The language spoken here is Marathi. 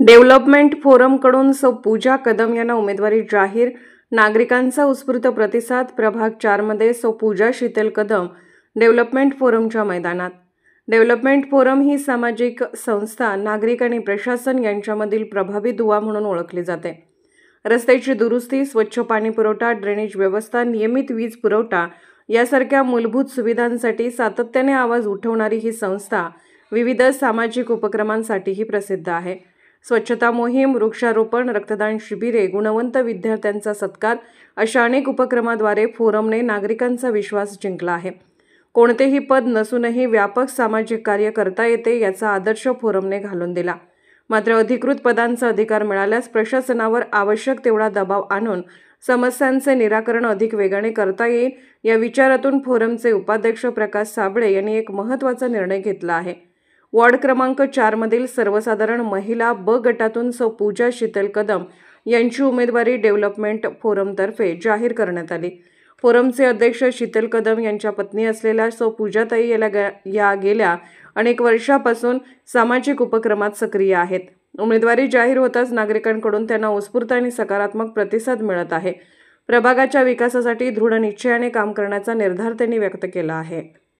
डेव्हलपमेंट फोरमकडून सौ पूजा कदम यांना उमेदवारी जाहीर. नागरिकांचा उत्स्फूर्त प्रतिसाद. प्रभाग 4 मध्ये सौ पूजा शीतल कदम डेव्हलपमेंट फोरमच्या मैदानात. डेव्हलपमेंट फोरम ही सामाजिक संस्था नागरिक आणि प्रशासन यांच्यामधील प्रभावी दुवा म्हणून ओळखली जाते. रस्त्याची दुरुस्ती, स्वच्छ पाणी पुरवठा, ड्रेनेज व्यवस्था, नियमित वीज पुरवठा यासारख्या मूलभूत सुविधांसाठी सातत्याने आवाज उठवणारी ही संस्था विविध सामाजिक उपक्रमांसाठीही प्रसिद्ध आहे. स्वच्छता मोहीम, वृक्षारोपण, रक्तदान शिबिरे, गुणवंत विद्यार्थ्यांचा सत्कार अशा अनेक उपक्रमाद्वारे फोरमने नागरिकांचा विश्वास जिंकला आहे. कोणतेही पद नसूनही व्यापक सामाजिक कार्य करता येते याचा आदर्श फोरमने घालून दिला. मात्र अधिकृत पदांचा अधिकार मिळाल्यास प्रशासनावर आवश्यक तेवढा दबाव आणून समस्यांचे निराकरण अधिक वेगाने करता येईल या विचारातून फोरमचे उपाध्यक्ष प्रकाश साबळे यांनी एक महत्त्वाचा निर्णय घेतला आहे. वॉर्ड क्रमांक 4 मधील सर्वसाधारण महिला ब गटातून सौ पूजा शीतल कदम यांची उमेदवारी डेव्हलपमेंट फोरमतर्फे जाहीर करण्यात आली. फोरमचे अध्यक्ष शीतल कदम यांच्या पत्नी असलेल्या सौ पूजाताई या गेल्या अनेक वर्षापासून सामाजिक उपक्रमात सक्रिय आहेत. उमेदवारी जाहीर होताच नागरिकांकडून त्यांना उत्स्फूर्त आणि सकारात्मक प्रतिसाद मिळत आहे. प्रभागाच्या विकासासाठी दृढ निश्चयाने काम करण्याचा निर्धार त्यांनी व्यक्त केला आहे.